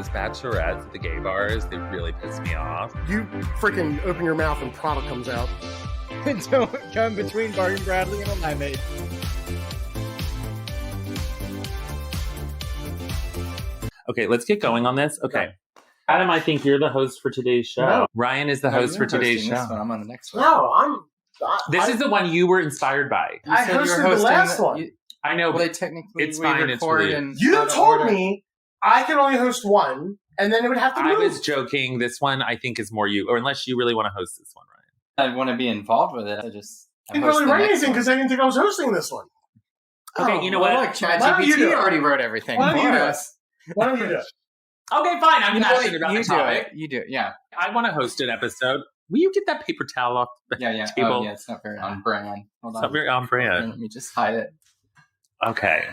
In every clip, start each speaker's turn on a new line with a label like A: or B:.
A: those bachelorettes at the gay bars, they really piss me off.
B: You freaking open your mouth and product comes out.
C: Don't come between Barton Bradley and a limeade.
A: Okay, let's get going on this. Okay. Adam, I think you're the host for today's show. No. Ryan is the host for today's show.
C: This one. I'm on the next one.
B: No,
A: This is the one you were inspired by.
B: I hosted the last one.
A: I know,
C: well,
A: but
C: technically
A: it's fine. It's really...
B: You told me I can only host one, and then it would have to move.
A: I was joking. This one, I think, is more you. Or unless you really want to host this one, Ryan.
C: I want to be involved with it. I
B: didn't really write anything because I didn't think I was hosting this one.
A: Okay, you know what?
C: Look, ChatGPT already wrote everything.
B: Why don't you do it? Why don't you do it?
A: Okay, fine. I'm passionate about the topic.
C: You do it, yeah.
A: I want to host an episode. Will you get that paper towel off the table?
C: Oh, yeah, it's not very on brand. Hold on.
A: It's not very on brand.
C: Let me just hide it.
A: Okay.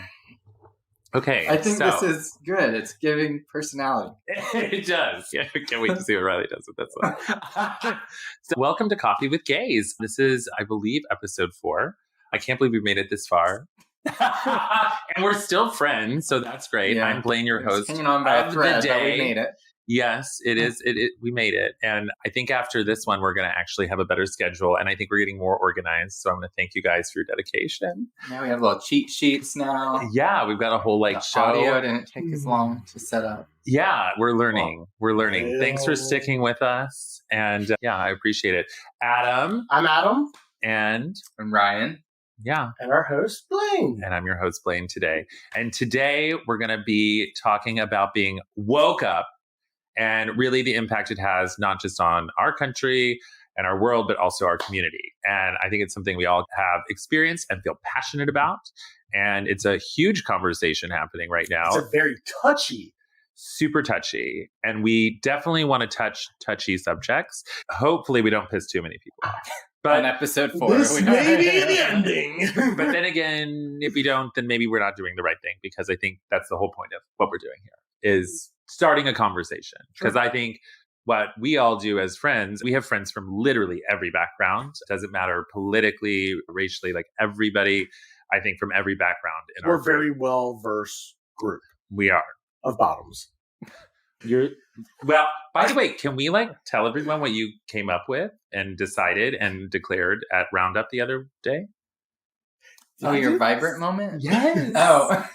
C: I think this is good. It's giving personality.
A: It does. Yeah, I can't wait to see what Riley does with this one. So, welcome to Coffee with Gays. This is, I believe, episode 4. I can't believe we made it this far. And we're still friends, so that's great. Yeah. I'm Blaine, your host.
C: Hanging on by a thread,
A: the day.
C: But we made it.
A: Yes, it is. We made it. And I think after this one, we're going to actually have a better schedule. And I think we're getting more organized. So I'm going to thank you guys for your dedication.
C: Now we have little cheat sheets now.
A: Yeah, we've got a whole show.
C: Audio didn't take as long to set up.
A: Yeah, we're learning. Well, we're learning.
B: Ew.
A: Thanks for sticking with us. And yeah, I appreciate it. Adam.
B: I'm Adam.
A: And
C: I'm Ryan.
A: Yeah.
B: And our host, Blaine.
A: And I'm your host, Blaine, today. And today we're going to be talking about being woke up and really the impact it has not just on our country and our world, but also our community. And I think it's something we all have experienced and feel passionate about. And it's a huge conversation happening right now.
B: It's a very touchy.
A: Super touchy. And we definitely want to touch touchy subjects. Hopefully we don't piss too many people off.
C: But on episode 4,
B: this may be the ending.
A: But then again, if we don't, then maybe we're not doing the right thing, because I think that's the whole point of what we're doing here is starting a conversation. Because I think what we all do as friends, we have friends from literally every background. It doesn't matter politically, racially, like everybody, I think from every background.
B: We're a very well-versed group.
A: We are.
B: Of bottoms.
A: Well, by the way, can we tell everyone what you came up with and decided and declared at Roundup the other day?
C: Oh, your vibrant moment?
A: Yes.
C: Oh.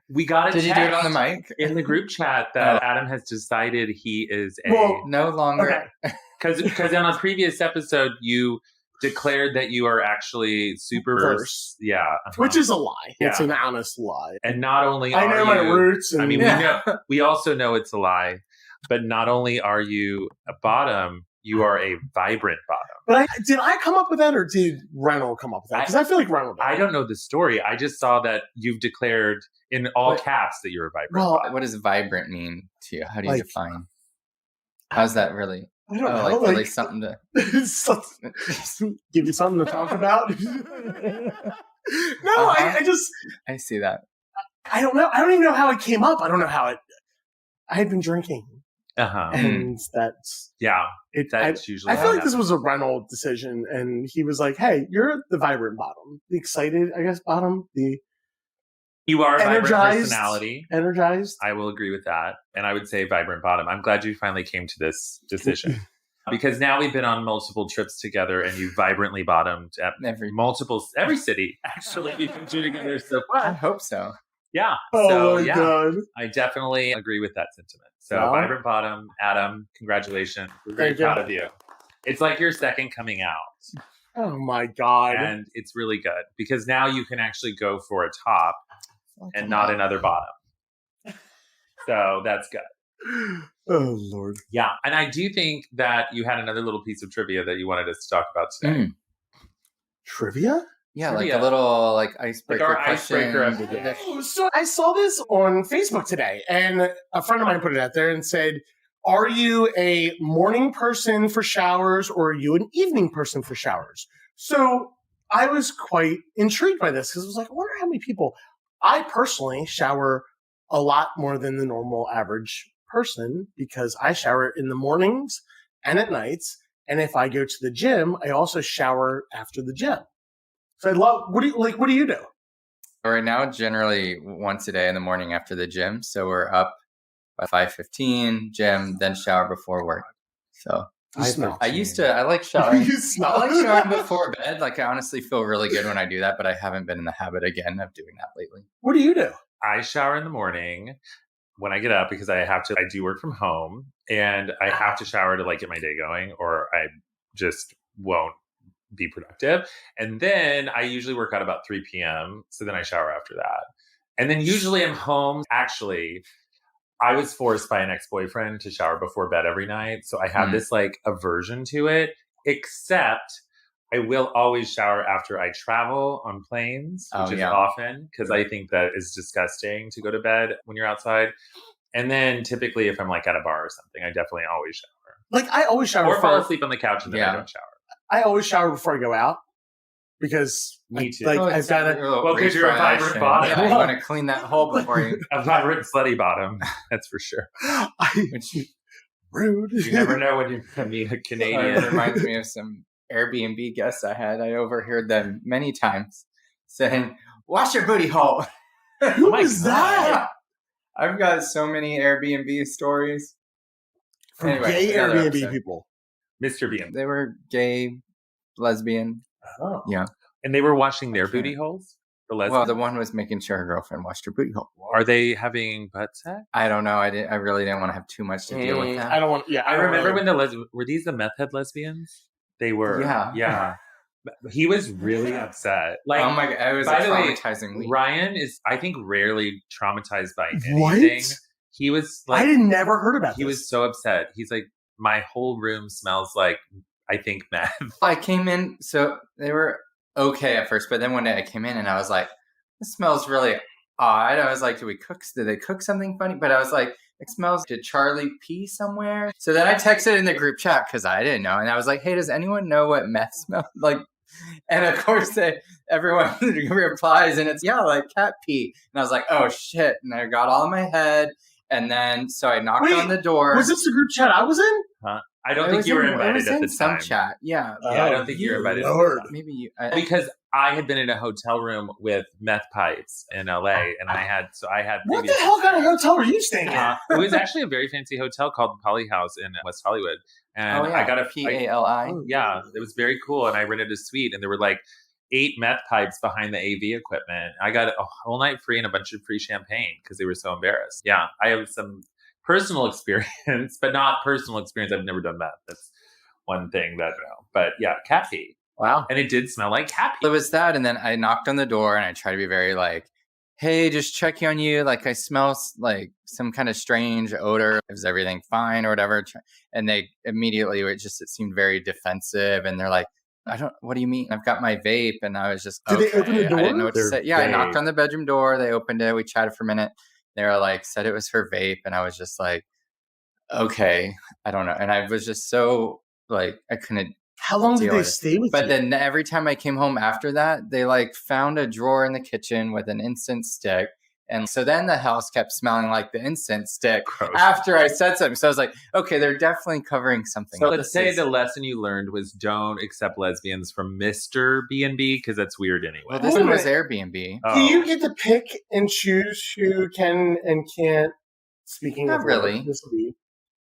A: We got it.
C: Did you do it on the mic?
A: In the group chat that Adam has decided he is
C: no longer.
A: Because on a previous episode, you declared that you are actually super verse. Yeah. Uh-huh.
B: Which is a lie. Yeah. It's an honest lie.
A: And not only
B: I know my roots. And,
A: we also know it's a lie. But not only are you a bottom, you are a vibrant bottom.
B: But did I come up with that, or did Reynolds come up with that? Because I feel like Reynolds.
A: I don't know the story. I just saw that you've declared in all caps that you're a vibrant bottom.
C: What does vibrant mean to you? How do you define? How's that really?
B: I don't know.
C: Really something to
B: give you something to talk about.
C: I see that.
B: I don't know. I don't even know how it came up. I don't know how it. I had been drinking. And that's
A: usually.
B: I feel like this was a Reynolds decision, and he was like, "Hey, you're the vibrant bottom, the excited, I guess, bottom, the."
A: You are a vibrant personality.
B: Energized.
A: I will agree with that. And I would say vibrant bottom. I'm glad you finally came to this decision. Because now we've been on multiple trips together, and you vibrantly bottomed at every city. Actually, we've been together so far.
C: I hope so.
A: Yeah.
B: God.
A: I definitely agree with that sentiment. So vibrant bottom, Adam, congratulations. We're very proud of you. It's like your second coming out.
B: Oh my God.
A: And it's really good because now you can actually go for a top and not another bottom. So that's good.
B: Oh, Lord.
A: Yeah. And I do think that you had another little piece of trivia that you wanted us to talk about today.
B: Trivia?
C: Yeah, like a little icebreaker.
A: Like our icebreaker of the day.
B: So I saw this on Facebook today, and a friend of mine put it out there and said, are you a morning person for showers, or are you an evening person for showers? So I was quite intrigued by this because I was like, I wonder how many people. I personally shower a lot more than the normal average person because I shower in the mornings and at nights. And if I go to the gym, I also shower after the gym. So I love, what do you do?
C: Right now, generally once a day in the morning after the gym. So we're up by 5:15, gym, then shower before work. So I like showering. I like showering before bed. Like, I honestly feel really good when I do that, but I haven't been in the habit again of doing that lately.
B: What do you do?
A: I shower in the morning when I get up because I do work from home and I have to shower to like get my day going or I just won't be productive. And then I usually work out about 3 p.m. So then I shower after that. And then usually I'm home. Actually, I was forced by an ex-boyfriend to shower before bed every night. So I have this like aversion to it, except I will always shower after I travel on planes, which is often because I think that is disgusting to go to bed when you're outside. And then typically if I'm like at a bar or something, I definitely always shower.
B: Like I always shower.
A: Or fall asleep on the couch and then I don't shower.
B: I always shower before I go out. Because
A: me too.
B: I've got to.
A: Well, because you're a vibrant bottom.
C: Yeah, you want to clean that hole before you.
A: A vibrant slutty bottom. That's for sure.
B: Rude.
A: You never know when you meet a Canadian.
C: It reminds me of some Airbnb guests I had. I overheard them many times saying, "Wash your booty hole."
B: Who is that?
C: I've got so many Airbnb stories.
B: From gay Airbnb people.
A: Mr. Bean.
C: They were gay, lesbian.
B: Oh.
C: Yeah.
A: And they were washing their booty holes? The lesbian?
C: Well, the one was making sure her girlfriend washed her booty hole.
A: Are they having butt sex?
C: I don't know. I really didn't want to have too much to deal with that.
B: I don't want. Yeah,
A: I remember when were these the meth head lesbians? They were. Yeah. He was really upset. Like,
C: oh my god, it was a traumatizing week.
A: Ryan is, I think, rarely traumatized by anything.
B: What?
A: He was like,
B: I had never heard about.
A: He was so upset. He's like, my whole room smells like, I think, meth.
C: I came in, so they were okay at first, but then one day I came in and I was like, this smells really odd. I was like, did they cook something funny? But I was like, it smells, did Charlie pee somewhere? So then I texted in the group chat because I didn't know. And I was like, hey, does anyone know what meth smells like? And of course, everyone replies and it's, like cat pee. And I was like, oh shit. And I got all in my head. And then, so I knocked on the door.
B: Was this the group chat I was in?
A: Huh? I don't think you were invited at the time.
C: Some chat, yeah.
A: I don't think you were invited.
C: Maybe you.
A: Because I had been in a hotel room with meth pipes in LA, and I had.
B: What the hell kind of hotel were you staying at?
A: It was actually a very fancy hotel called Poly House in West Hollywood, and I got a
C: PALI.
A: Yeah, it was very cool, and I rented a suite, and there were like 8 meth pipes behind the AV equipment. I got a whole night free and a bunch of free champagne because they were so embarrassed. Yeah, I have some personal experience, but not personal experience. I've never done meth. That's one thing that, but yeah, cat pee.
B: Wow.
A: And it did smell like cat pee.
C: It was that. And then I knocked on the door and I tried to be very like, hey, just checking on you. Like, I smell like some kind of strange odor. Is everything fine or whatever? And they immediately, it seemed very defensive. And they're like, what do you mean? I've got my vape. And I was just,
B: Did they open the door?
C: I didn't know what to say. Yeah, I knocked on the bedroom door. They opened it. We chatted for a minute. They were like, said it was her vape. And I was just like, okay, I don't know. And I was just so like, I couldn't.
B: How long did they stay with you?
C: But then every time I came home after that, they like found a drawer in the kitchen with an incense stick. And so then the house kept smelling like the incense stick. Gross. After I said something. So I was like, okay, they're definitely covering something.
A: So let's say the lesson you learned was don't accept lesbians from Mr. B&B because that's weird anyway.
C: Well, this one was Airbnb.
B: Do you get to pick and choose who can and can't? Speaking
C: Not
B: of
C: really.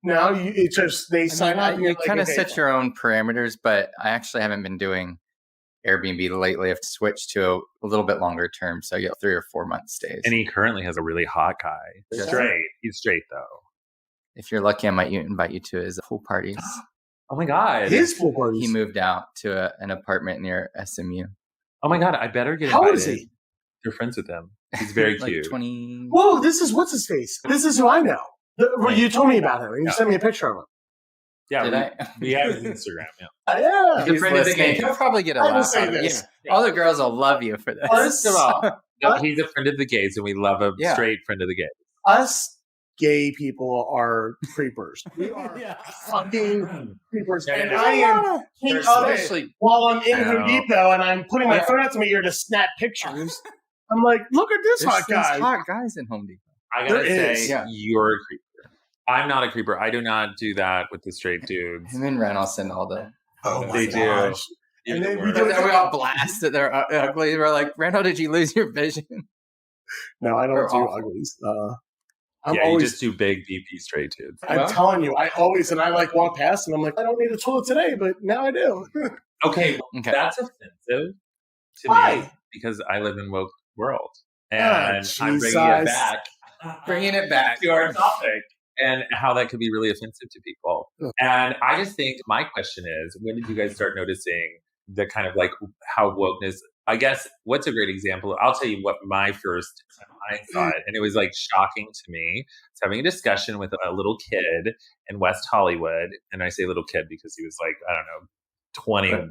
B: No, it's just they sign up.
C: You kind of set your own parameters, but I actually haven't been doing Airbnb lately. I've switched to a little bit longer term, so I get 3 or 4 month stays.
A: And he currently has a really hot guy. Straight. He's straight though.
C: If you're lucky, I might invite you to his pool parties.
A: Oh my god,
B: his pool parties.
C: He moved out to an apartment near SMU.
A: Oh my god, I better get
B: invited.
A: How old
B: is he?
A: You're friends with him. He's very
C: like
A: cute.
C: 20.
B: Whoa, this is what's his face. This is who I know. You told me about him. You sent me a picture of him.
A: Yeah, we have his Instagram. Yeah,
B: yeah.
C: He's a friend of the game. He'll probably get a laugh out of it. Yeah. All the girls will love you for this.
B: First of all,
A: he's a friend of the gays, and we love a straight friend of the gays.
B: Us gay people are creepers. We are fucking creepers, and I am king of it. While I'm in Home Depot and I'm putting my phone out to my ear to snap pictures, I'm like, look at this hot guy.
C: Hot guys in Home Depot.
A: I gotta say, you're a creeper. I'm not a creeper. I do not do that with the straight dudes.
C: Him and Reynolds send all the.
A: They do.
C: And then we all blast that they're ugly. We're like, Randall, did you lose your vision?
B: No, I don't do uglies.
A: You
B: always
A: just do big BP straight tubes.
B: I'm telling you, I like walk past and I'm like, I don't need a toilet today, but now I do.
A: Okay, that's offensive to me because I live in woke world. And I'm bringing it back to our topic and how that could be really offensive to people. And I just think my question is, when did you guys start noticing the kind of like how wokeness, I guess, what's a great example? I'll tell you what my first time I saw it, and it was like shocking to me. I was having a discussion with a little kid in West Hollywood. And I say little kid because he was like, I don't know,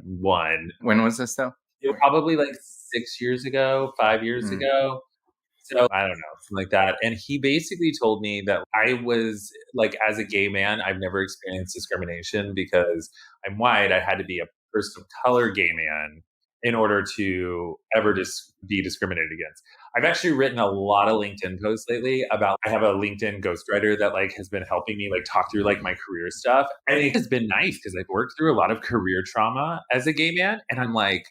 A: 21.
C: When was this though?
A: It was probably like 6 years ago, 5 years ago. So I don't know, something like that. And he basically told me that I was like, as a gay man, I've never experienced discrimination because I'm white. I had to be a person of color gay man in order to ever just be discriminated against. I've actually written a lot of LinkedIn posts lately about, I have a LinkedIn ghostwriter that like has been helping me like talk through like my career stuff. And it has been nice because I've worked through a lot of career trauma as a gay man. And I'm like,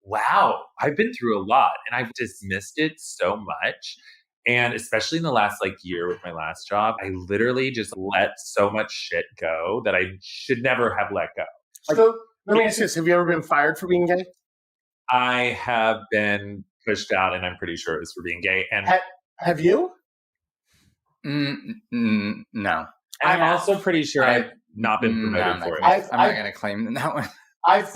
A: wow, I've been through a lot and I've dismissed it so much. And especially in the last like year with my last job, I literally just let so much shit go that I should never have let go.
B: So let me ask you this. Have you ever been fired for being gay?
A: I have been pushed out and I'm pretty sure it was for being gay. And
B: have you?
C: No.
A: I'm also pretty sure I've not been promoted for it.
C: I'm not going to claim that one.
B: I've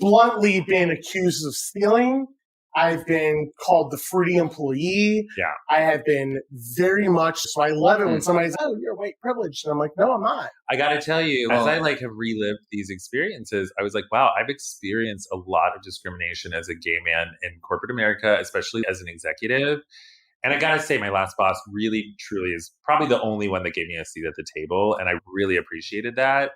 B: bluntly been accused of stealing. I've been called the fruity employee.
A: Yeah.
B: I have been very much, so I love it when somebody's, oh, you're white privileged. And I'm like, no, I'm not.
A: I got to tell you, as I like have relived these experiences, I was like, wow, I've experienced a lot of discrimination as a gay man in corporate America, especially as an executive. And I got to say, my last boss really, truly is probably the only one that gave me a seat at the table. And I really appreciated that.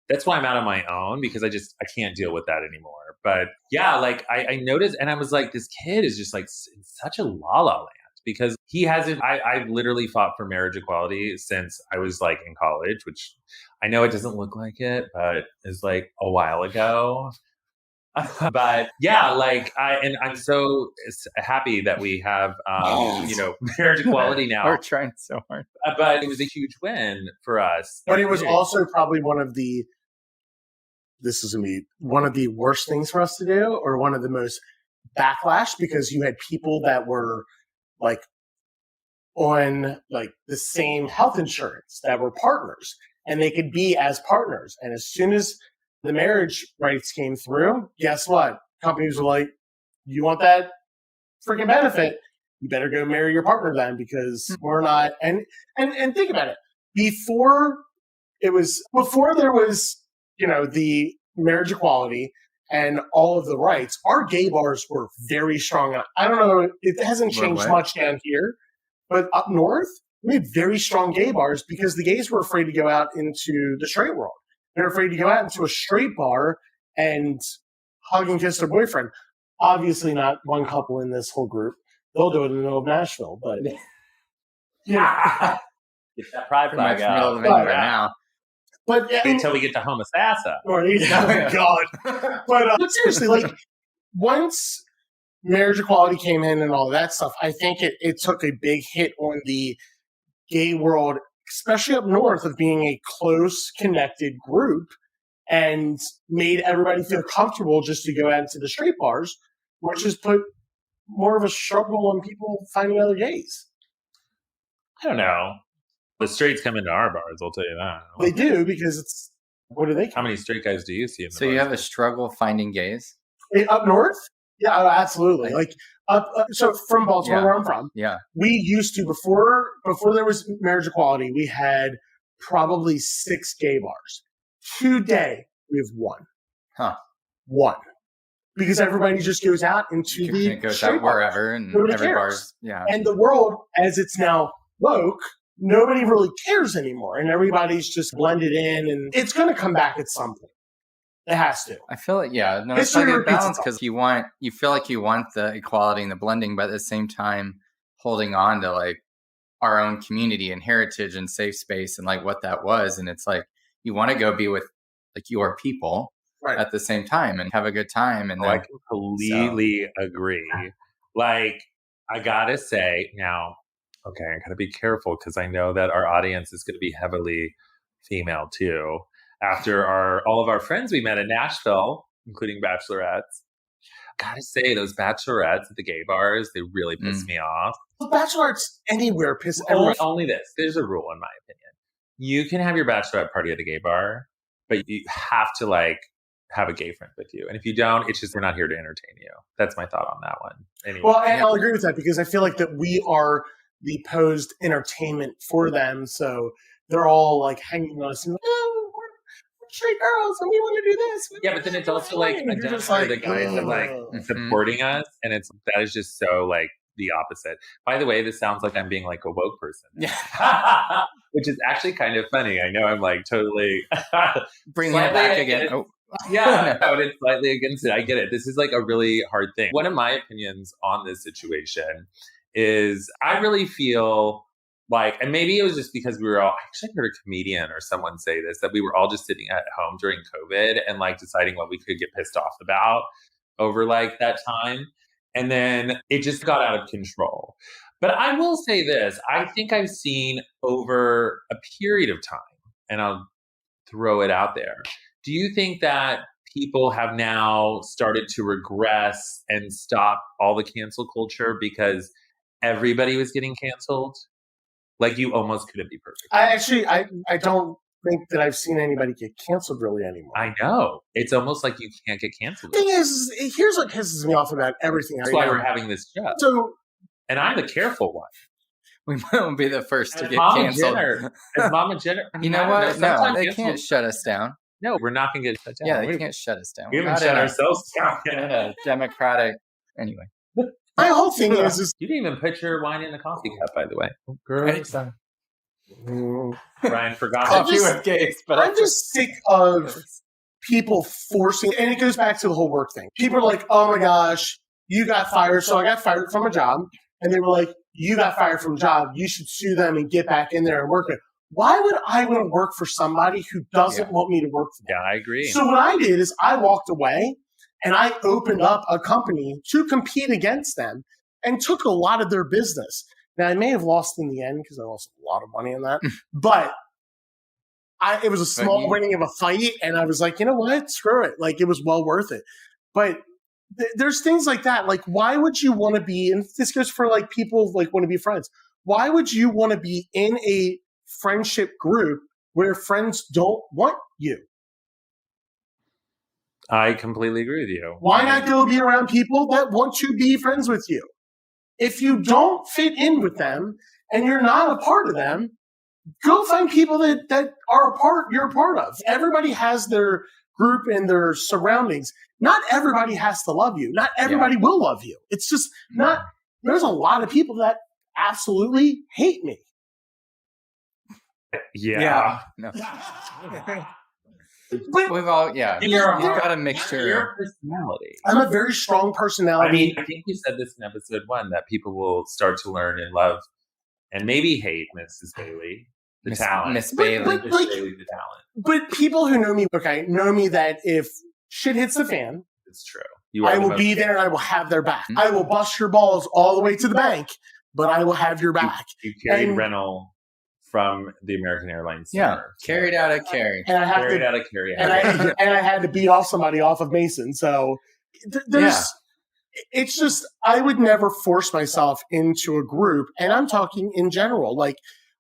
A: That's why I'm out on my own because I can't deal with that anymore. But yeah, like I noticed and I was like, this kid is just like in such a la la land because he hasn't, I've literally fought for marriage equality since I was like in college, which I know it doesn't look like it, but it's like a while ago. But yeah, like I'm so happy that we have, marriage equality now.
C: We're trying so hard.
A: But it was a huge win for us.
B: But it was also probably one of the worst things for us to do, or one of the most backlash, because you had people that were like on like the same health insurance that were partners and they could be as partners. And as soon as the marriage rights came through, guess what? Companies were like, you want that freaking benefit? You better go marry your partner then, because we're not. And think about it. Before there was, the marriage equality and all of the rights, our gay bars were very strong. I don't know, it hasn't changed much down here, but up north, we had very strong gay bars because the gays were afraid to go out into the straight world. They're afraid to go out into a straight bar and hug and kiss their boyfriend. Obviously not one couple in this whole group. They'll do it in the middle of Nashville, but
A: yeah. Get that pride flag out.
C: Right now.
B: But
A: until we get to Homosassa.
B: Oh God. But seriously, like once marriage equality came in and all that stuff, I think it took a big hit on the gay world, especially up north, of being a close, connected group, and made everybody feel comfortable just to go out into the straight bars, which has put more of a struggle on people finding other gays.
A: I don't know. The straights come into our bars, I'll tell you that.
B: They do, because it's, what do they come?
A: How many straight guys do you see in the
C: So
A: bars?
C: you have a struggle finding gays?
B: Up north? Yeah, absolutely. Like so from Baltimore, where I'm from, we used to, before there was marriage equality, we had probably 6 gay bars. Today we have 1. One. Because everybody just goes out into the
C: goes out wherever, and every bar's
B: And the world, as it's now woke, nobody really cares anymore, and everybody's just blended in, and it's going to come back at some point. It has to.
C: I feel like, it's like a balance, because you feel like you want the equality and the blending, but at the same time holding on to like our own community and heritage and safe space and like what that was. And it's like, you want to go be with like your people at the same time and have a good time. And
A: I completely agree. Like, I gotta say now, Okay, I gotta be careful because I know that our audience is gonna be heavily female too. After all of our friends we met in Nashville, including bachelorettes. Gotta say, those bachelorettes at the gay bars, they really piss me off.
B: Well, bachelorettes anywhere piss
A: Only,
B: everyone.
A: only this. There's a rule, in my opinion. You can have your bachelorette party at a gay bar, but you have to like have a gay friend with you. And if you don't, it's just we're not here to entertain you. That's my thought on that one. Anyway.
B: Well, and I'll agree with that because I feel like that we are the posed entertainment for them. So they're all like hanging on us and we're straight girls and we want to do this.
A: Yeah, but then it's also like the guys of like supporting us, and that is just so like the opposite. By the way, this sounds like I'm being like a woke person.
C: Yeah.
A: Which is actually kind of funny. I know I'm like totally
C: bringing it back again. Oh.
A: Yeah, but it's slightly against it. I get it. This is like a really hard thing. One of my opinions on this situation is I really feel like, and maybe it was just because we were all, I actually heard a comedian or someone say this, that we were all just sitting at home during COVID and like deciding what we could get pissed off about over like that time. And then it just got out of control. But I will say this, I think I've seen over a period of time, and I'll throw it out there. Do you think that people have now started to regress and stop all the cancel culture because everybody was getting canceled? Like you almost couldn't be perfect.
B: I don't think that I've seen anybody get canceled really anymore.
A: I know. It's almost like you can't get canceled.
B: The thing is, here's what pisses me off about everything.
A: That's why we're having this show. And I'm the careful one.
C: We won't be the first to get canceled.
A: As Mama Jenner.
C: You know what? No, they can't shut us down.
A: No, we're not going to get shut down.
C: Yeah, they can't shut us down.
A: We haven't shut ourselves down.
C: Yeah, democratic. Anyway.
B: My whole thing is
A: you didn't even put your wine in the coffee cup, by the way. Girl. Ryan forgot.
C: Coffee with gays, but
B: I'm just sick of people forcing, and it goes back to the whole work thing. People are like, oh my gosh, you got fired. So I got fired from a job. And they were like, you got fired from a job. You should sue them and get back in there and work it. Why would I want to work for somebody who doesn't want me to work for them?
A: Yeah, I agree.
B: So what I did is I walked away and I opened up a company to compete against them and took a lot of their business. Now, I may have lost in the end because I lost a lot of money in that, but it was a small winning of a fight. And I was like, you know what? Screw it. Like, it was well worth it. But there's things like that. Like, why would you want to be, and this goes for like people like want to be friends. Why would you want to be in a friendship group where friends don't want you?
A: I completely agree with you.
B: Why not go be around people that want to be friends with you? If you don't fit in with them and you're not a part of them, go find people that are you're a part of. Everybody has their group and their surroundings. Not everybody has to love you. Not everybody will love you. It's just not. There's a lot of people that absolutely hate me.
A: Yeah.
C: No.
B: But
C: we've all, you've got a mixture.
A: Your personality.
B: I'm a very strong personality.
A: I mean, I think you said this in episode 1 that people will start to learn and love and maybe hate Mrs. Bailey, the talent.
C: Miss Bailey.
A: Miss Bailey, the talent.
B: But people who know me, know me that if shit hits the fan,
A: it's true.
B: I will be there and I will have their back. I will bust your balls all the way to the bank, but I will have your back.
A: You carried Reynolds from the American Airlines Center.
C: Carried out of Carrie.
B: And I had
A: carried out of Carrie.
B: And I had to beat off somebody off of Mason. So it's just, I would never force myself into a group. And I'm talking in general. Like,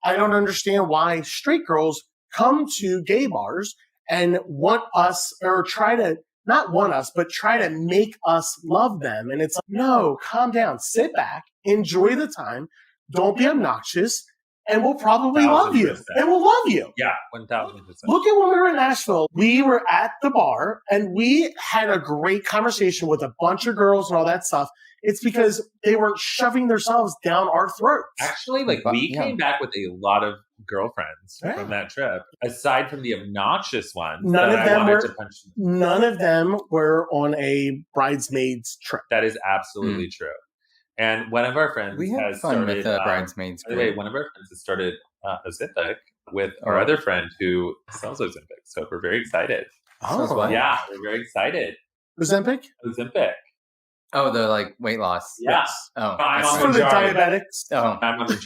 B: I don't understand why straight girls come to gay bars and want us, or try to, not want us, but try to make us love them. And it's like, no, calm down, sit back, enjoy the time, don't be obnoxious, and we'll probably love you. And we'll love you.
A: Yeah, 1,000%.
B: Look at when we were in Nashville. We were at the bar and we had a great conversation with a bunch of girls and all that stuff. It's because they were shoving themselves down our throats.
A: Actually, we came back with a lot of girlfriends from that trip. Aside from the obnoxious ones, none
B: of them were on a bridesmaids trip.
A: That is absolutely true. And one of our friends has started
C: bridesmaids.
A: By the way, one of our friends has started Ozempic with our other friend who sells Ozempic. So we're very excited.
B: Oh,
A: yeah, we're very excited.
B: Ozempic.
C: Oh, the weight loss.
A: Yeah.
C: Oh,
B: I'm for the diabetics.
C: Oh,
A: I'm on the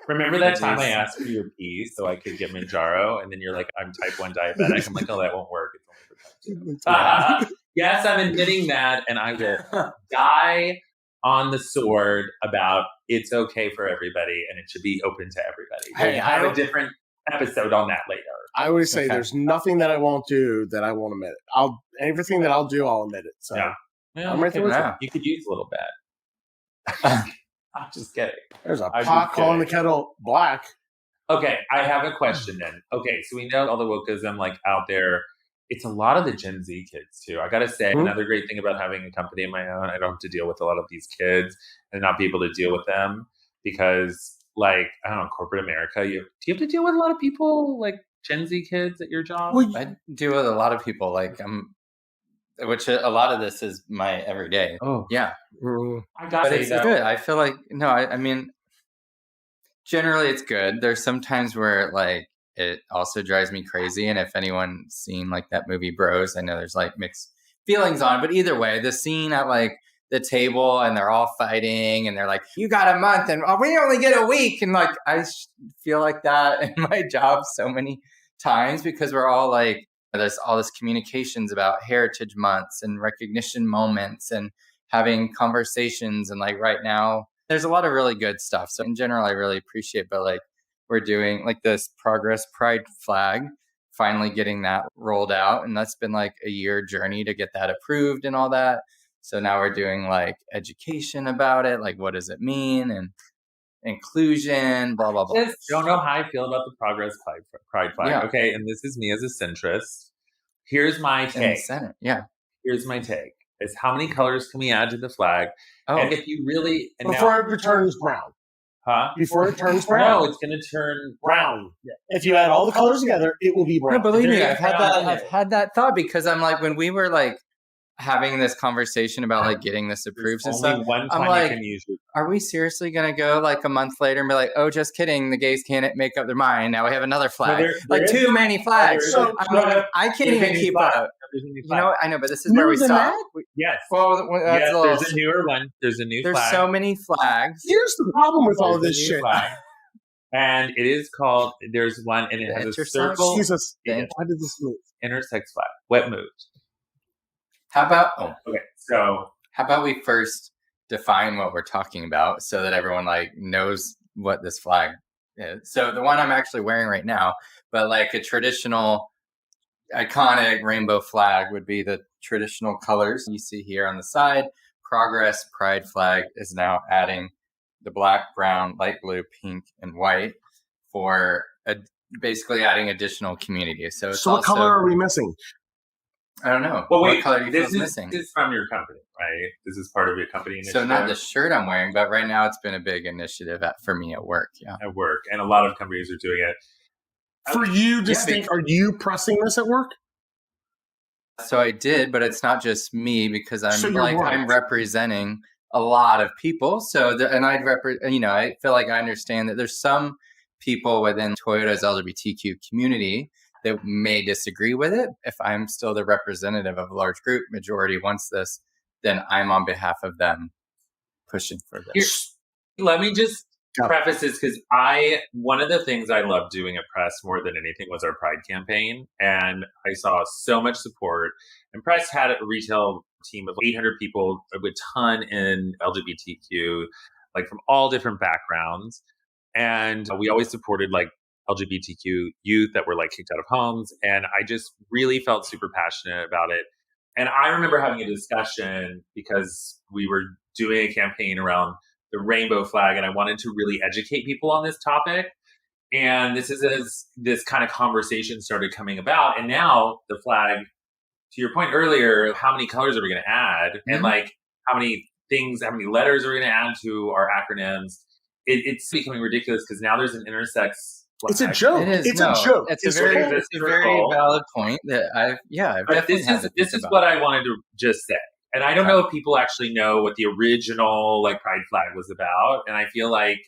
A: Remember that time I asked for your pee so I could get Manjaro, and then you're like, I'm type 1 diabetic. I'm like, oh, that won't work. It's only for type 2. Yes, I'm admitting that, and I will die on the sword about it's okay for everybody, and it should be open to everybody.
B: Hey,
A: We'll have a different episode on that later.
B: I always say there's nothing that I won't do that I won't admit it. Everything that I'll do, I'll admit it. So
A: yeah.
B: I'm right there with you.
A: You could use a little bit. I'm just kidding.
B: There's a pot calling the kettle black.
A: Okay, I have a question then. Okay, so we know all the wokeism like out there. It's a lot of the Gen Z kids too. I gotta say, another great thing about having a company of my own, I don't have to deal with a lot of these kids and not be able to deal with them because, like, I don't know, corporate America. Do you have to deal with a lot of people like Gen Z kids at your job?
C: Well, I deal with a lot of people. Like which a lot of this is my everyday.
A: Oh
C: yeah,
A: I got
C: it. It's good. I feel like I mean, generally it's good. There's some times where like it also drives me crazy. And if anyone's seen like that movie Bros, I know there's like mixed feelings on. But either way, the scene at like the table and they're all fighting and they're like, "You got a month and we only get a week," and like I feel like that in my job so many times because we're all like. There's all this communications about heritage months and recognition moments and having conversations. And like right now, there's a lot of really good stuff. So in general, I really appreciate, but like we're doing like this Progress Pride flag, finally getting that rolled out. And that's been like a year journey to get that approved and all that. So now we're doing like education about it. Like, what does it mean? And inclusion, blah, blah, blah.
A: I don't know how I feel about the Progress Pride flag.
C: Yeah.
A: Okay, and this is me as a centrist. Here's my take.
C: In the Senate, yeah.
A: Here's my take. Is how many colors can we add to the flag?
C: Oh.
A: And if you really...
B: Before it turns brown.
A: Huh?
B: Before it turns brown.
A: No, it's going to turn
B: brown. Yeah. If you add all the colors together, it will be brown.
C: No, believe me, I've had that thought because I'm like, when we were like having this conversation about like getting this approved and stuff, I'm like, are we seriously going to go like a month later and be like, oh, just kidding, the gays can't make up their mind, now we have another flag? Too many flags. So I can't even keep up. You know what? I know, but this is where we stop.
A: Yes.
C: Well,
A: yes, there's a newer one. There's a new flag.
C: There's so many flags.
B: Here's the problem with all this shit.
A: And it is called, there's one, and it has a circle.
B: Jesus, why did this move?
A: Intersex flag. What moved?
C: How about, how about we first define what we're talking about so that everyone like knows what this flag is. So the one I'm actually wearing right now, but like a traditional iconic rainbow flag would be the traditional colors you see here on the side. Progress Pride flag is now adding the black, brown, light blue, pink, and white for basically adding additional community. So
B: what color are we missing?
C: I don't know.
A: Well,
C: what color do you feel missing?
A: This is from your company, right? This is part of your company initiative.
C: So not the shirt I'm wearing, but right now it's been a big initiative for me at work. Yeah,
A: at work, and a lot of companies are doing it.
B: For you, distinct, are you pressing this at work?
C: So I did, but it's not just me because I'm representing a lot of people. So I feel like I understand that there's some people within Toyota's LGBTQ community that may disagree with it. If I'm still the representative of a large group, majority wants this, then I'm on behalf of them pushing for this.
A: Let me just preface this because one of the things I loved doing at Press more than anything was our Pride campaign. And I saw so much support. And Press had a retail team of 800 people, a ton in LGBTQ, like from all different backgrounds. And we always supported like LGBTQ youth that were like kicked out of homes. And I just really felt super passionate about it. And I remember having a discussion because we were doing a campaign around the rainbow flag, and I wanted to really educate people on this topic. And this is as this kind of conversation started coming about. And now the flag, to your point earlier, how many colors are we going to add? Mm-hmm. And like how many letters are we going to add to our acronyms? It's becoming ridiculous because now there's an intersex flag.
B: It's a joke. It's a joke.
C: It's a very valid point that I've definitely
A: this is what I wanted to just say. And I don't know if people actually know what the original like Pride flag was about. And I feel like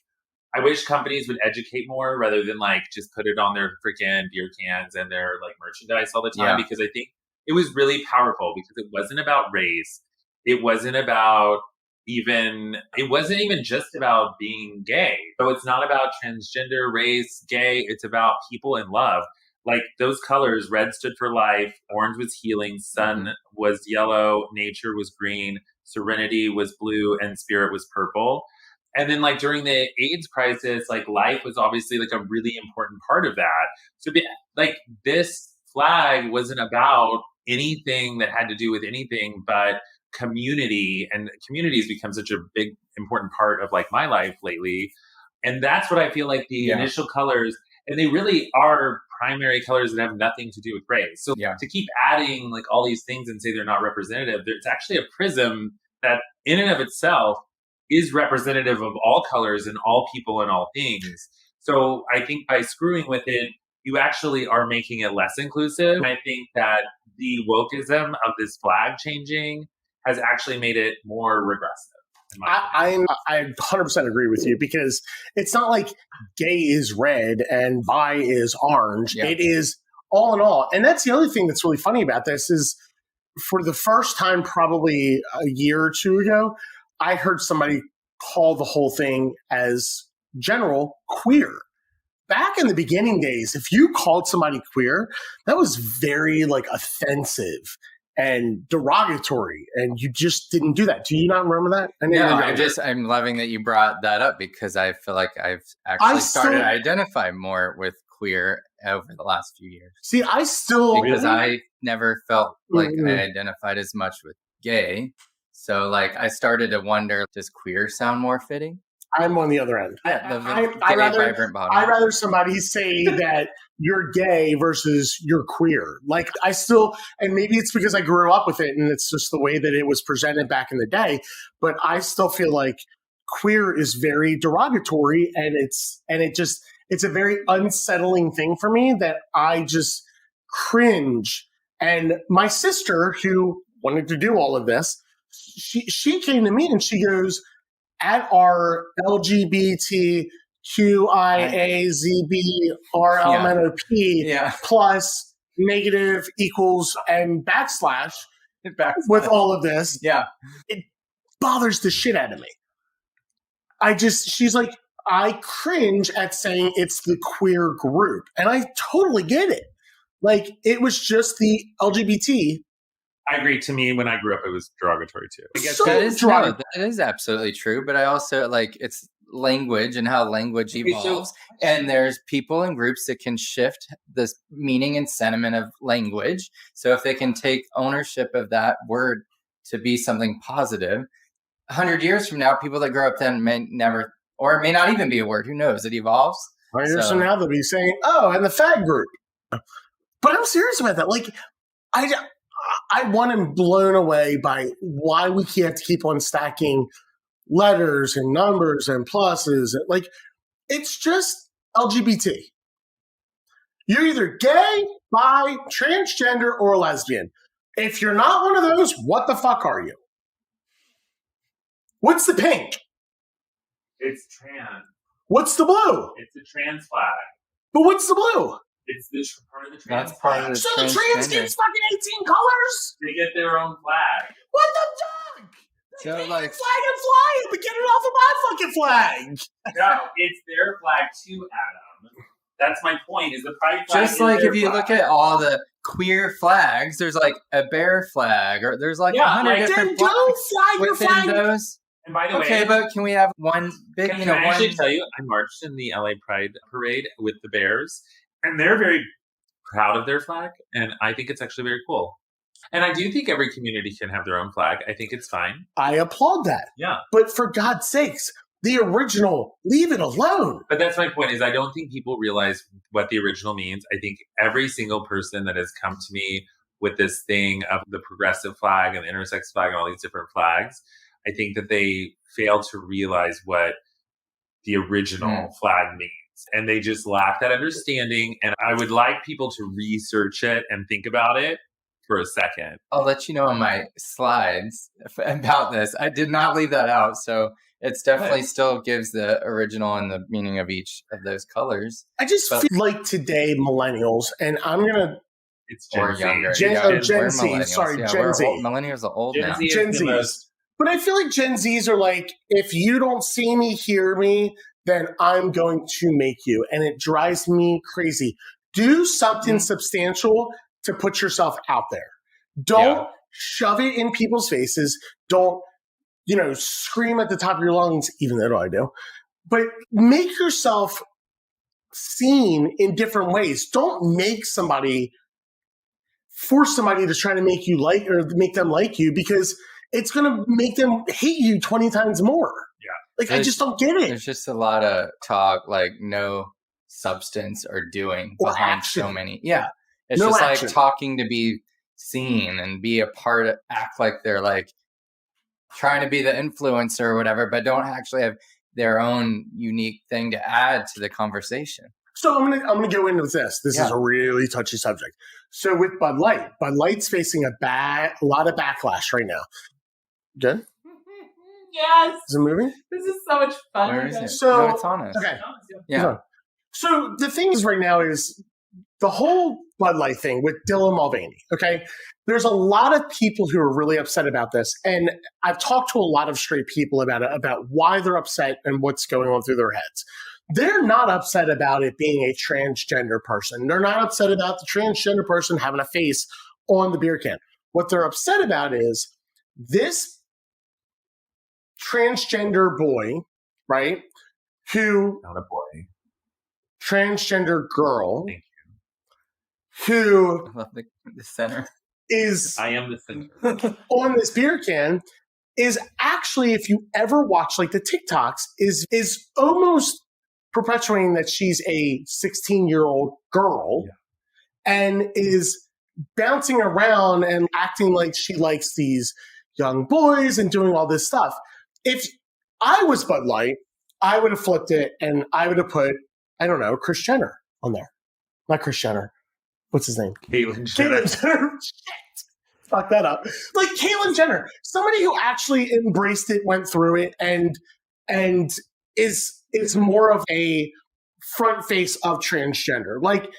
A: I wish companies would educate more rather than like just put it on their freaking beer cans and their like merchandise all the time. Because I think it was really powerful because it wasn't about race. It wasn't about, it wasn't even just about being gay. So it's not about transgender, race, gay. It's about people in love. Like those colors, red stood for life, orange was healing, sun was yellow, nature was green, serenity was blue, and spirit was purple. And then like during the AIDS crisis, like life was obviously like a really important part of that. So like this flag wasn't about anything that had to do with anything but community, and community has become such a big, important part of like my life lately. And that's what I feel like the initial colors, and they really are primary colors that have nothing to do with race. So to keep adding like all these things and say they're not representative, it's actually a prism that in and of itself is representative of all colors and all people and all things. So I think by screwing with it, you actually are making it less inclusive. And I think that the wokeism of this flag changing has actually made it more regressive.
B: I 100% agree with you, because it's not like gay is red and bi is orange. Yeah. It is all in all. And that's the other thing that's really funny about this is for the first time, probably a year or two ago, I heard somebody call the whole thing as general queer. Back in the beginning days, if you called somebody queer, that was very like offensive and derogatory, and you just didn't do that. Do you not remember that?
C: I'm loving that you brought that up, because I feel like I've actually started to identify more with queer over the last few years.
B: See, because
C: I never felt like I identified as much with gay. So like I started to wonder, does queer sound more fitting?
B: I'm on the other end. I'd rather somebody say that you're gay versus you're queer. Like and maybe it's because I grew up with it and it's just the way that it was presented back in the day, but I still feel like queer is very derogatory, and it's a very unsettling thing for me that I just cringe. And my sister, who wanted to do all of this, she came to me and she goes, at our LGBTQIAZBRLMNOP plus negative equals and backslash with all of this, it bothers the shit out of me. She's like, I cringe at saying it's the queer group. And I totally get it. Like, it was just the LGBT.
A: I agree. To me, when I grew up, it was derogatory too. I guess
C: that is absolutely true. But I also it's language and how language evolves. And there's people and groups that can shift the meaning and sentiment of language. So if they can take ownership of that word to be something positive, 100 years from now, people that grow up then may never, or it may not even be a word. Who knows? It evolves.
B: 100 years from now, they'll be saying, "Oh, and the fag group." But I'm serious about that. Like, I'm blown away by why we have to keep on stacking letters and numbers and pluses. Like, it's just LGBT. You're either gay, bi, transgender, or lesbian. If you're not one of those, what the fuck are you? What's the pink?
A: It's trans.
B: What's the blue?
A: It's a trans flag.
B: But what's the blue?
A: It's part of the trans
C: That's part of the
B: So the trans gets fucking 18 colors?
A: They get their own flag.
B: What the fuck?
C: So
B: flag and fly it, but get it off of my fucking flag.
A: No, it's their flag too, Adam. That's my point, is the pride flag.
C: Just like if you look at all the queer flags, there's like a bear flag, or there's like 100 different flags.
B: Don't fly your flag.
C: Those.
A: And by the way,
C: okay, but can we have one big,
A: can I actually tell you, I marched in the LA Pride Parade with the Bears, and they're very proud of their flag, and I think it's actually very cool. And I do think every community can have their own flag. I think it's fine.
B: I applaud that.
A: Yeah.
B: But for God's sakes, the original, leave it alone.
A: But that's my point, is I don't think people realize what the original means. I think every single person that has come to me with this thing of the progressive flag and the intersex flag and all these different flags, I think that they fail to realize what the original flag means. And they just lack that understanding. And I would like people to research it and think about it for a second.
C: I'll let you know on my slides about this. I did not leave that out. So it's definitely still gives the original and the meaning of each of those colors.
B: I just feel like today millennials, and I'm going to...
A: It's Gen Z.
B: Gen Z. Sorry, Gen Z.
C: Millennials are old now.
B: Gen Z. But I feel like Gen Zs are like, if you don't see me, hear me, then I'm going to make you. And it drives me crazy. Do something substantial to put yourself out there. Don't shove it in people's faces. Don't, scream at the top of your lungs, even though I do. But make yourself seen in different ways. Don't force somebody to try to make you like or make them like you, because it's going to make them hate you 20 times more.
A: Yeah.
B: I just don't get it.
C: There's just a lot of talk, like no substance or doing
B: Or
C: behind
B: action.
C: so many. Yeah. It's
B: No
C: just
B: action.
C: like talking to be seen and be a part of, act like they're like trying to be the influencer or whatever, but don't actually have their own unique thing to add to the conversation.
B: So I'm gonna go into this. This is a really touchy subject. So with Bud Light's facing a lot of backlash right now. Good?
D: Yes.
B: Is it moving?
D: This is so much fun.
C: Where is it?
B: So-
C: No, it's on us.
B: Okay.
C: Yeah.
B: So the thing is right now is the whole Bud Light thing with Dylan Mulvaney, okay? There's a lot of people who are really upset about this. And I've talked to a lot of straight people about it, about why they're upset and what's going on through their heads. They're not upset about it being a transgender person. They're not upset about the transgender person having a face on the beer can. What they're upset about is this transgender boy, right?
A: Not a boy.
B: Transgender girl,
A: Thank
B: who
C: I love the center.
B: is
A: I am the center.
B: on this beer can is actually, if you ever watch like the TikToks, is almost perpetuating that she's a 16-year-old girl and is bouncing around and acting like she likes these young boys and doing all this stuff. If I was Bud Light, I would have flipped it and I would have put, I don't know, Kris Jenner on there. Not Kris Jenner. What's his name?
A: Caitlyn Jenner.
B: Caitlyn Jenner. Shit. Fuck that up. Like Caitlyn Jenner, somebody who actually embraced it, went through it, and is more of a front face of transgender. Like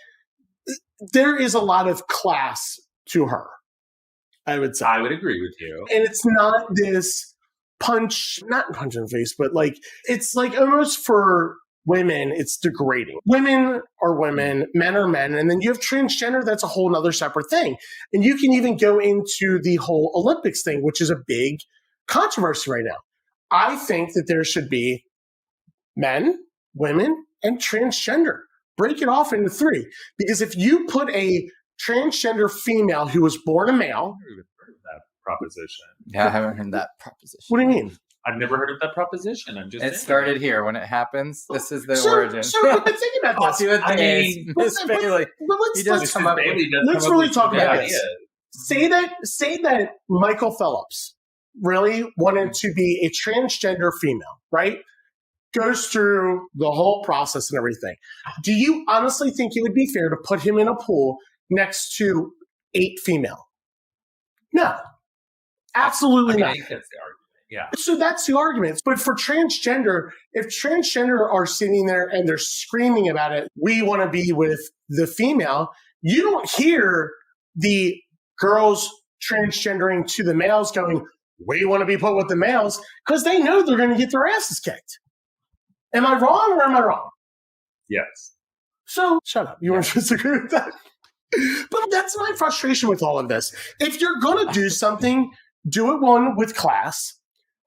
B: there is a lot of class to her, I would say.
A: I would agree with you.
B: And it's not this not punch in the face, but like it's like almost for women, it's degrading. Women are women, men are men, and then you have transgender, that's a whole nother separate thing. And you can even go into the whole Olympics thing, which is a big controversy right now. I think that there should be men, women, and transgender. Break it off into three. Because if you put a transgender female who was born a male,
A: I've never heard of that proposition.
C: Yeah, I haven't heard that proposition.
B: what do you mean?
A: I've never heard of that proposition. I'm just
C: It started here. When it happens, this is the
B: So
C: origin.
B: but think about
C: I'll
B: this.
C: see what
A: I
C: Miss
A: mean,
C: Miss Bailey.
B: But
C: He
B: let's
C: does come up with
B: let's really talk about
A: ideas.
B: this. Say that Michael Phelps really wanted to be a transgender female, right? Goes through the whole process and everything. Do you honestly think it would be fair to put him in a pool next to 8 female? No. Absolutely
A: I
B: not.
A: think that's the argument. Yeah.
B: So that's the argument. But for transgender, if transgender are sitting there and they're screaming about it, we want to be with the female, you don't hear the girls transgendering to the males going, we want to be put with the males, because they know they're going to get their asses kicked. Am I wrong or am I wrong?
A: Yes.
B: So shut up. You want to disagree with that? But that's my frustration with all of this. If you're going to do something, do it, one, with class,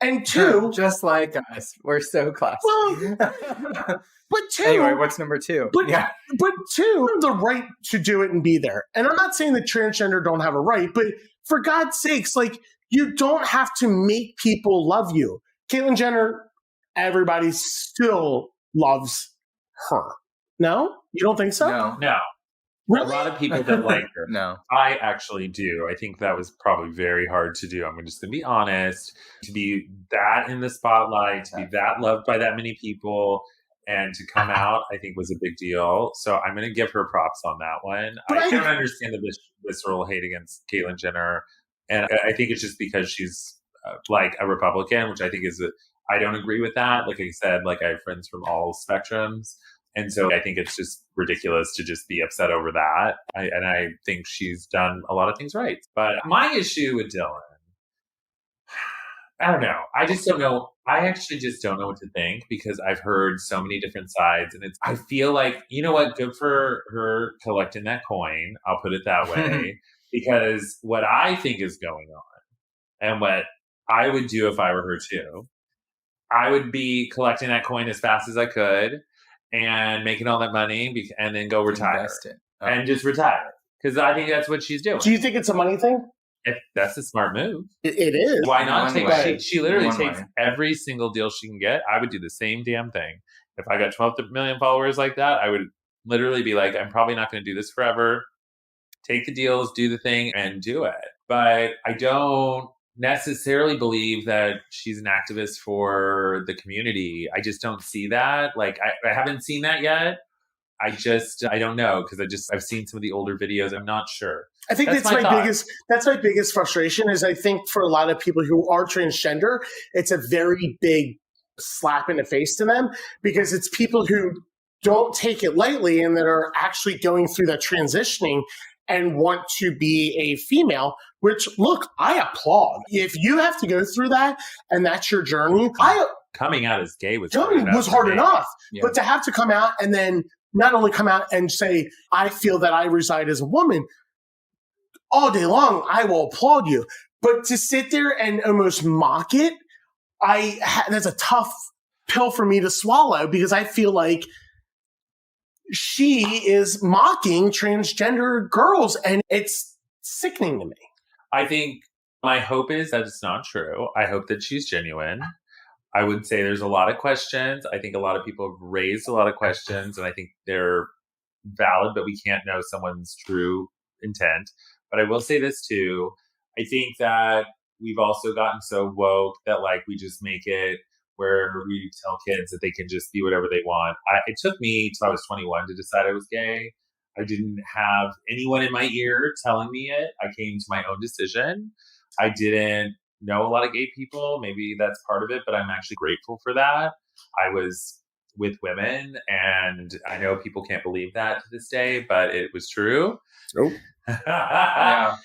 B: and two,
C: just like us, we're so classy.
B: well, but two,
C: Anyway, what's number 2?
B: but two, the right to do it and be there. And I'm not saying that transgender don't have a right, but for God's sakes, like, you don't have to make people love you. Caitlyn Jenner, everybody still loves her. No? You don't think so?
C: No.
B: Really?
A: A lot of people that like her.
C: No.
A: I actually do. I think that was probably very hard to do. I'm just going to be honest. To be that in the spotlight, to be that loved by that many people, and to come out, I think was a big deal. So I'm going to give her props on that one.
B: But
A: I don't understand the visceral hate against Caitlyn Jenner. And I think it's just because she's like a Republican, which I think I don't agree with that. Like I said, like I have friends from all spectrums. And so I think it's just ridiculous to just be upset over that. And I think she's done a lot of things right. But my issue with Dylan, I don't know. I just don't know. I actually just don't know what to think because I've heard so many different sides, and I feel like, you know what? Good for her collecting that coin. I'll put it that way. Because what I think is going on and what I would do if I were her too, I would be collecting that coin as fast as I could and making all that money and then go retire and just retire. Because I think that's what she's doing.
B: Do you think it's a money thing?
A: If that's a smart move.
B: It is.
A: Why not take? She literally takes every single deal she can get. I would do the same damn thing. If I got 12 million followers like that, I would literally be like, I'm probably not going to do this forever. Take the deals, do the thing, and do it. But I don't necessarily believe that she's an activist for the community. I just don't see that. Like, I haven't seen that yet. I don't know because I've seen some of the older videos. I'm not sure.
B: I think that's my biggest frustration is I think for a lot of people who are transgender, it's a very big slap in the face to them because it's people who don't take it lightly and that are actually going through that transitioning and want to be a female, which, look, I applaud. If you have to go through that and that's your journey,
A: coming out as gay was
B: hard enough. Yeah. But to have to come out and then not only come out and say, I feel that I reside as a woman, all day long, I will applaud you. But to sit there and almost mock it, that's a tough pill for me to swallow because I feel like she is mocking transgender girls, and it's sickening to me.
A: I think my hope is that it's not true. I hope that she's genuine. I would say there's a lot of questions. I think a lot of people have raised a lot of questions, and I think they're valid, but we can't know someone's true intent. But I will say this too. I think that we've also gotten so woke that like we just make it where we tell kids that they can just be whatever they want. It took me till I was 21 to decide I was gay. I didn't have anyone in my ear telling me it. I came to my own decision. I didn't know a lot of gay people. Maybe that's part of it, but I'm actually grateful for that. I was with women, and I know people can't believe that to this day, but it was true.
B: Nope.
A: Yeah.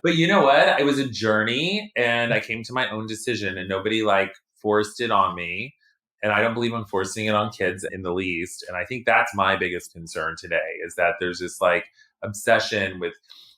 A: But you know what? It was a journey, and I came to my own decision, and nobody like forced it on me. And I don't believe in forcing it on kids in the least. And I think that's my biggest concern today is that there's this like obsession with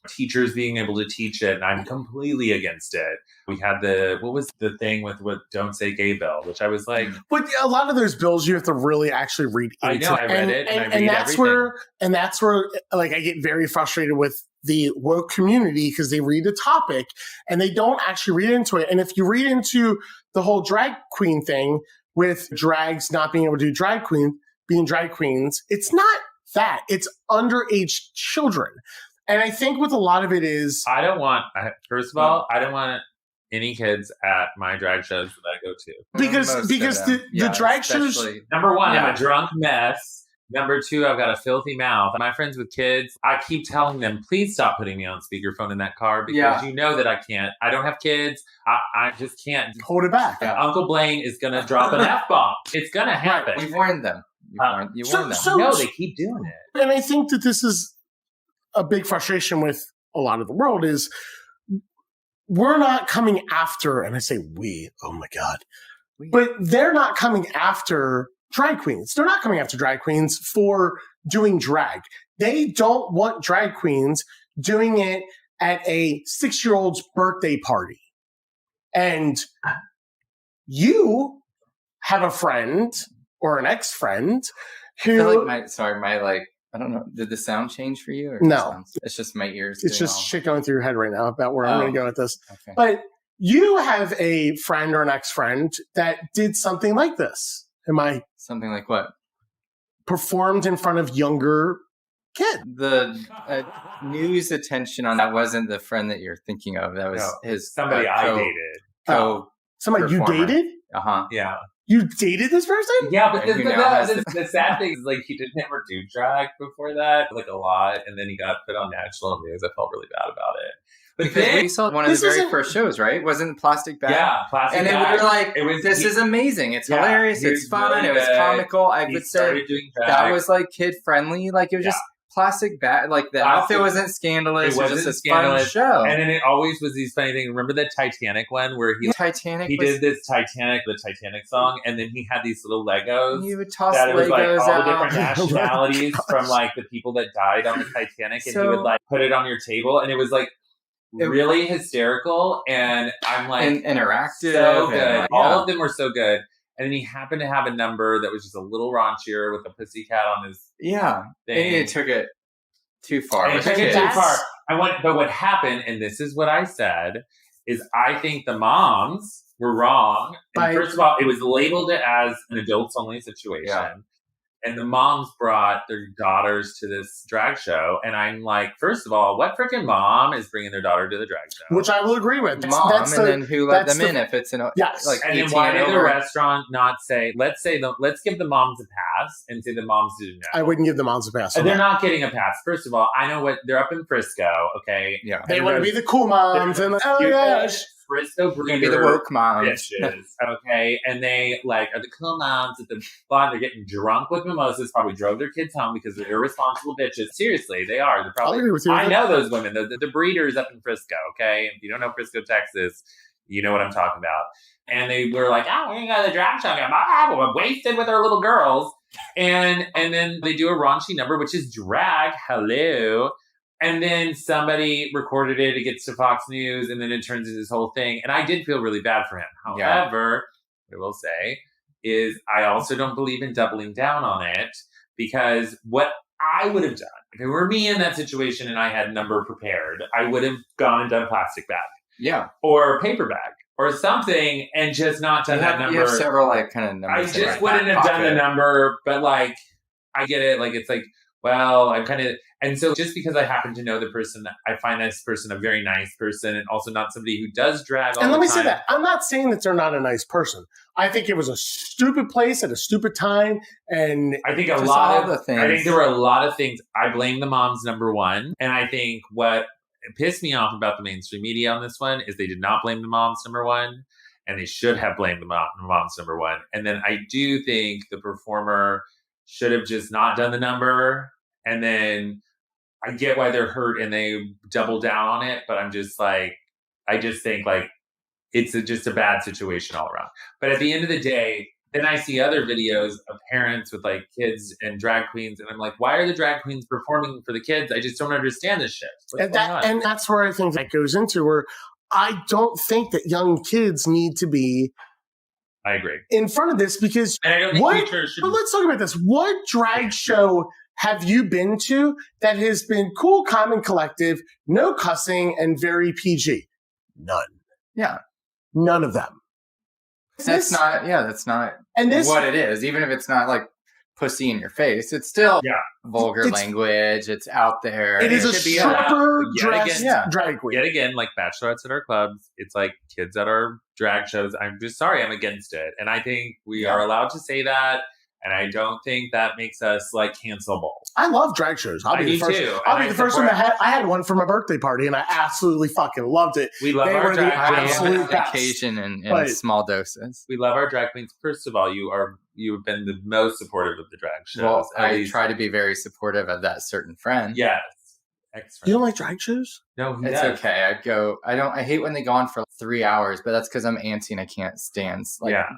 A: teachers being able to teach it. And I'm completely against it. We had what was the thing with what Don't Say Gay bill, which I was like.
B: But a lot of those bills you have to really actually read into.
A: I know, I read it and
B: that's where like I get very frustrated with the woke community because they read the topic and they don't actually read into it. And if you read into the whole drag queen thing with drags not being able to do being drag queens, it's not that. It's underage children. And I think with a lot of it is...
A: First of all, I don't want any kids at my drag shows that I go to.
B: Because the drag shows...
A: Number one, I'm a drunk mess. Number two, I've got a filthy mouth. My friends with kids, I keep telling them, please stop putting me on speakerphone in that car because you know that I can't. I don't have kids. I just can't.
B: Hold it back.
A: Uncle Blaine is going to drop an F-bomb. It's going to happen.
C: You've warned them. You warned them.
A: No, they keep doing it.
B: And I think that this is a big frustration with a lot of the world is we're not coming after, and I say we, oh my God, but they're not coming after drag queens. They're not coming after drag queens for doing drag. They don't want drag queens doing it at a 6-year-old's birthday party. And you have a friend or an ex-friend who...
C: I feel like I don't know. Did the sound change for you? Or
B: no.
C: It's just my ears.
B: It's just shit going through your head right now about where I'm going to go with this.
C: Okay.
B: But you have a friend or an ex-friend that did something like this.
C: Something like what?
B: Performed in front of younger kids.
C: The news attention on that wasn't the friend that you're thinking of. That was
A: somebody I dated.
B: Somebody you dated?
C: Uh-huh.
A: Yeah.
B: You dated this person?
A: Yeah, but the sad thing is, like, he didn't ever do drag before that, like, a lot, and then he got put on national news. I felt really bad about it. But
C: because we saw one of the very first shows, right? Wasn't Plastic Bag?
A: Yeah, Plastic Bag.
C: And we were like, this is amazing. It's hilarious. It's fun. It was comical. I would say that was, like, kid-friendly. Like, it was just plastic bag. Like the outfit wasn't scandalous. It was just a scandalous show.
A: And then it always was these funny things. Remember the Titanic one where he did the Titanic song, and then he had these little Legos.
C: He would toss
A: that
C: Legos
A: it was like all
C: out.
A: the different nationalities from like the people that died on the Titanic, and he would like put it on your table, and it was like really hysterical. And I'm like,
C: and interactive,
A: so good. All of them were so good. And then he happened to have a number that was just a little raunchier with a pussycat on his thing.
C: And it took it too far.
A: But what happened, and this is what I said, is I think the moms were wrong. And first of all, it was labeled as an adults-only situation. Yeah. And the moms brought their daughters to this drag show. And I'm like, first of all, what freaking mom is bringing their daughter to the drag show?
B: Which I will agree with.
C: Then who let them in if it's like
A: and then why did the restaurant not say, let's give the moms a pass and say the moms didn't know?
B: I wouldn't give the moms a pass.
A: They're not getting a pass. First of all, I know what they're up in Frisco, okay?
B: Yeah. They want to be the cool moms and
A: Frisco
C: We're gonna be the woke moms,
A: bitches, okay? And they like are the cool moms at the bar. They're getting drunk with mimosas. Probably drove their kids home because they're irresponsible bitches. Seriously, they are. They're probably. I know those women. The breeders up in Frisco. Okay, if you don't know Frisco, Texas, you know what I'm talking about. And they were like, "Oh, we're gonna go to the drag show. We're wasted with our little girls." And then they do a raunchy number, which is drag. Hello. And then somebody recorded it, it gets to Fox News, and then it turns into this whole thing. And I did feel really bad for him. However, what I will say is I also don't believe in doubling down on it, because what I would have done, if it were me in that situation and I had a number prepared, I would have gone and done plastic bag.
C: Yeah.
A: Or paper bag. Or something, and just not done that number.
C: You have several kind of numbers.
A: I just wouldn't have done the number, but I get it. It's well, I'm kind of... And so just because I happen to know the person, I find this person a very nice person, and also not somebody who does drag all the time.
B: And let me say that. I'm not saying that they're not a nice person. I think it was a stupid place at a stupid time. And
A: I think I think there were a lot of things. I blame the moms, number one. And I think what pissed me off about the mainstream media on this one is they did not blame the moms, number one. And they should have blamed the moms, number one. And then I do think the performer should have just not done the number. And then I get why they're hurt and they double down on it, but I'm just I just think it's just a bad situation all around. But at the end of the day, then I see other videos of parents with kids and drag queens, and I'm like, why are the drag queens performing for the kids? I just don't understand this shit.
B: And that's where I think that goes into where I don't think that young kids need to be.
A: I agree.
B: In front of this, because
A: and I don't think
B: but let's talk about this. What drag show have you been to that has been cool, calm, and collective, no cussing, and very PG? None.
C: Yeah.
B: None of them.
C: That's not what it is. Even if it's not pussy in your face, it's still vulgar language. It's out there.
B: It is a stripper dressed drag queen.
A: Yet again, bachelorettes at our clubs, it's kids at our drag shows. I'm just sorry, I'm against it. And I think we are allowed to say that. And I don't think that makes us cancelable.
B: I love drag shows. I'll be the first one that I had one for my birthday party, and I absolutely fucking loved it.
A: We love our drag queens.
C: Occasion in small doses.
A: We love our drag queens. First of all, you have been the most supportive of the drag shows.
C: Well, I try to be very supportive of that certain friend.
A: Yes.
B: You don't like drag shows?
A: No,
C: it's okay. I hate when they go on for 3 hours, but that's because I'm antsy and I can't stand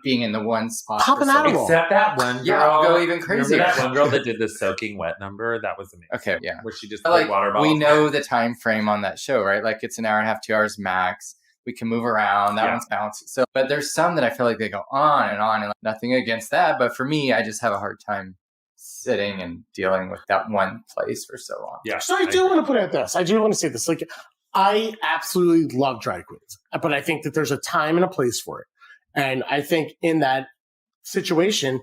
C: being in the one spot.
B: Popping out
A: except that one girl.
C: Yeah, I'll go even crazier.
A: Remember that one girl that did the soaking wet number? That was amazing.
C: Okay, yeah.
A: Where she just put water bottles.
C: We know the time frame on that show, right? It's an hour and a half, 2 hours max. We can move around. That one's balanced. So, but there's some that I feel like they go on, and nothing against that. But for me, I just have a hard time sitting and dealing with that one place for so long.
B: Yeah. So I do want to put out this. I do want to say this. I absolutely love drag queens, but I think that there's a time and a place for it. And I think in that situation,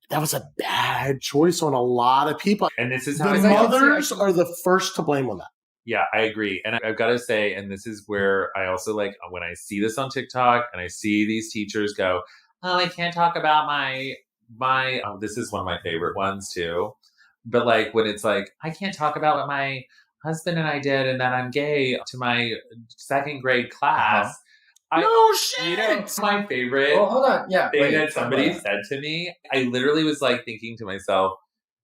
B: that was a bad choice on a lot of people.
A: And this is how
B: the mothers are the first to blame on that.
A: Yeah, I agree. And I've got to say, and this is where I also when I see this on TikTok and I see these teachers go, oh, I can't talk about my this is one of my favorite ones too. But when it's I can't talk about what my husband and I did and that I'm gay to my second grade class.
B: No shit.
A: You know, my favorite
C: hold on. Yeah,
A: thing that somebody said to me. I literally was thinking to myself,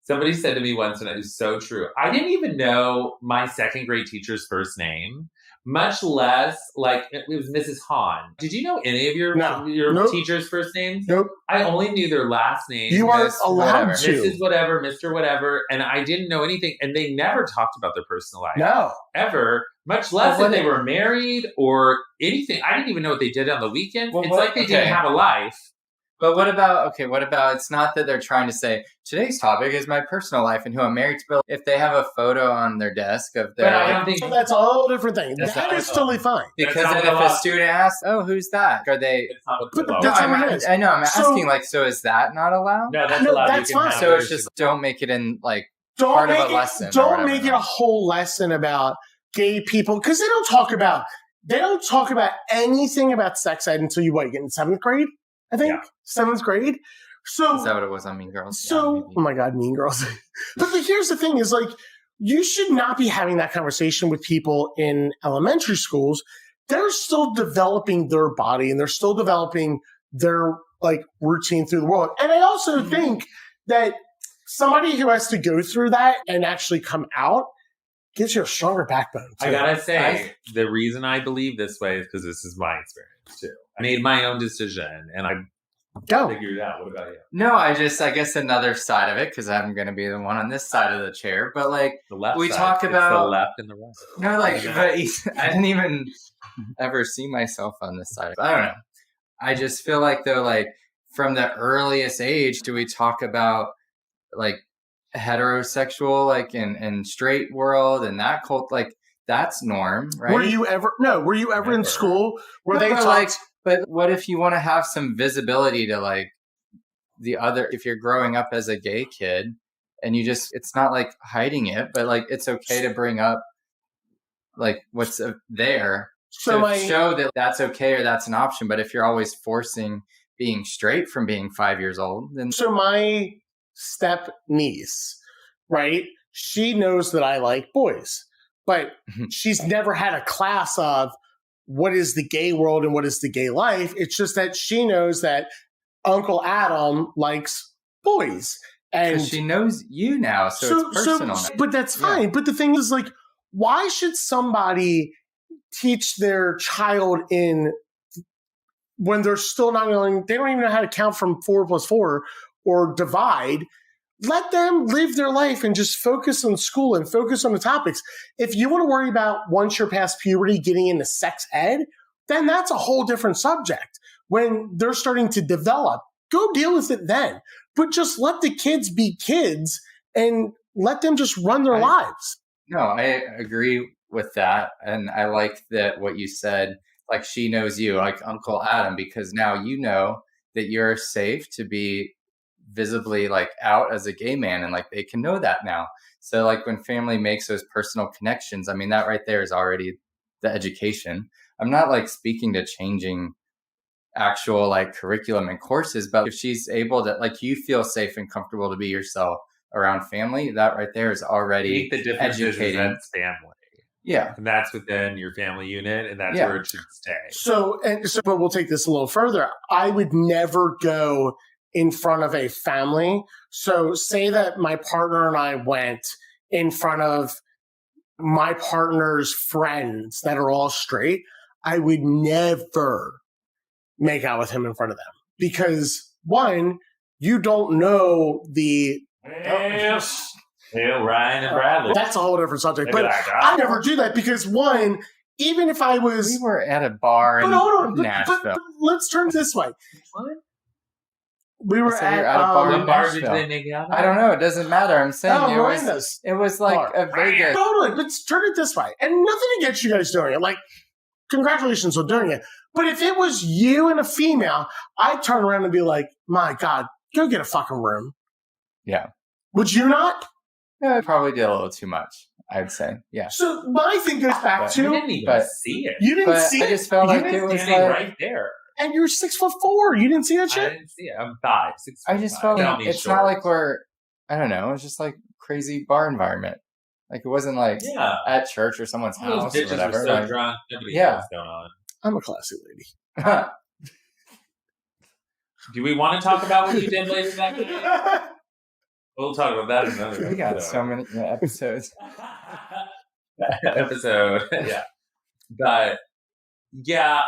A: Somebody said to me once, and it was so true. I didn't even know my second grade teacher's first name, much less like it was Mrs. Hahn. Did you know any of your
B: Nope.
A: teachers' first names?
B: Nope.
A: I only knew their last name.
B: You aren't allowed
C: whatever.
B: to.
A: Mrs. Whatever, Mr. Whatever, and I didn't know anything. And they never talked about their personal life.
B: No.
A: Ever, much less if they were married or anything. I didn't even know what they did on the weekends.
C: Well,
A: it's like they didn't have a life.
C: But what about, it's not that they're trying to say, today's topic is my personal life and who I'm married to. But if they have a photo on their desk of their...
A: But I don't think...
B: So that's a whole different thing.
A: That's
B: That is totally fine.
C: Because then if a student asks, oh, who's that? Are they...
A: It's not
B: But
A: what
B: that's
A: the law-
B: what it is.
C: I know, I'm asking, so is that not allowed?
A: No, that's
B: No,
A: allowed.
B: that's
A: You can
B: fine.
A: have
C: So
A: it.
C: it's just, don't make it in, part
B: Don't
C: of
B: make
C: a lesson.
B: Don't make it a whole lesson about gay people, because they don't talk about anything about sex ed until you get in 7th grade, I think.
A: Yeah.
B: 7th grade. So
C: Is that what it was on Mean Girls?
B: So,
C: Yeah,
B: oh my God, Mean Girls. But here's the thing is you should not be having that conversation with people in elementary schools. They're still developing their body and they're still developing their routine through the world. And I also think that somebody who has to go through that and actually come out gives you a stronger backbone.
A: I gotta say, the reason I believe this way is because this is my experience too. I made my own decision and I figured it out. What about you?
C: No, I guess another side of it, because I'm going to be the one on this side of the chair, but
A: The left
C: we
A: side.
C: talk
A: It's
C: about
A: the left and the right.
C: No, but I didn't even ever see myself on this side. I don't know. I just feel though, from the earliest age, do we talk about heterosexual, in straight world and that cult, that's norm, right?
B: Were you ever in school where they talked?
C: But what if you want to have some visibility to the other, if you're growing up as a gay kid and you just, it's not hiding it, but it's okay to bring up what's there to show that that's okay or that's an option. But if you're always forcing being straight from being 5 years old, then.
B: So my step niece, right? She knows that I like boys, but she's never had a class of what is the gay world and what is the gay life. It's just that she knows that Uncle Adam likes boys. And
C: she knows you now, so it's personal.
B: But that's fine. Yeah. But the thing is, why should somebody teach their child when they're still not knowing, they don't even know how to count from 4 + 4 or divide? Let them live their life and just focus on school and focus on the topics. If you want to worry about once you're past puberty getting into sex ed, then that's a whole different subject. When they're starting to develop, go deal with it then. But just let the kids be kids and let them just run their lives.
C: No, I agree with that. And I like that what you said, she knows you, Uncle Adam, because now you know that you're safe to be visibly out as a gay man, and they can know that now. So when family makes those personal connections, I mean, that right there is already the education. I'm not speaking to changing actual curriculum and courses, but if she's able to you feel safe and comfortable to be yourself around family, that right there is already educating.
A: That's family.
C: Yeah.
A: And that's within your family unit, and that's where it should stay.
B: But we'll take this a little further. I would never go in front of a family. So say that my partner and I went in front of my partner's friends that are all straight. I would never make out with him in front of them because, one, you don't know the...
A: Ryan and Bradley.
B: That's a whole different subject. But I never do that because, one, even if I was...
C: We were at a bar in Nashville.
B: But let's turn this way.
A: What?
C: We were at a bar in Nashville. I don't know. It doesn't matter. I'm saying it was a Vegas.
B: Totally. But turn it this way. And nothing against you guys doing it. Congratulations on doing it. But if it was you and a female, I'd turn around and be like, my God, go get a fucking room.
C: Yeah.
B: Would you not?
C: Yeah, I probably did a little too much, I'd say. Yeah.
B: So my thing goes back to...
A: You didn't even see it.
B: You didn't see it?
C: I just felt it was
A: right there.
B: And you're 6'4". You didn't see that shit?
A: I didn't see it. I'm 5'6".
C: I just felt it's not we're... I don't know. It's just crazy bar environment. It wasn't at church or someone's house or whatever.
A: Were so drunk. Nobody knew what's going on.
B: I'm a classy lady.
A: Do we want to talk about what you did later that night? We'll talk about that in another
C: We got
A: episode.
C: so many episodes.
A: Episode, yeah. But yeah,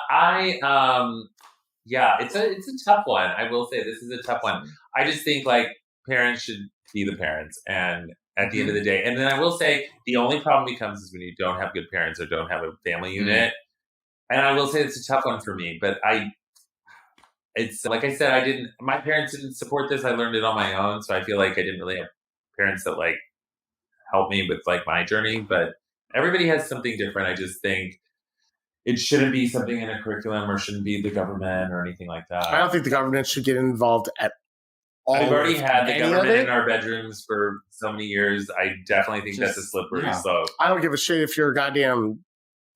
A: it's a tough one. I will say this is a tough one. I just think like parents should be the parents, and at the end of the day, and then I will say the only problem becomes is when you don't have good parents or don't have a family unit. And I will say it's a tough one for me, but it's like I said, my parents didn't support this. I learned it on my own. So I feel like I didn't really have parents that like helped me with like my journey, but everybody has something different. I just think it shouldn't be something in a curriculum or shouldn't be the government or anything like that.
B: I don't think the government should get involved at all.
A: I've already had the government in our bedrooms for so many years. I definitely think that's a slippery slope.
B: I don't give a shit if you're a goddamn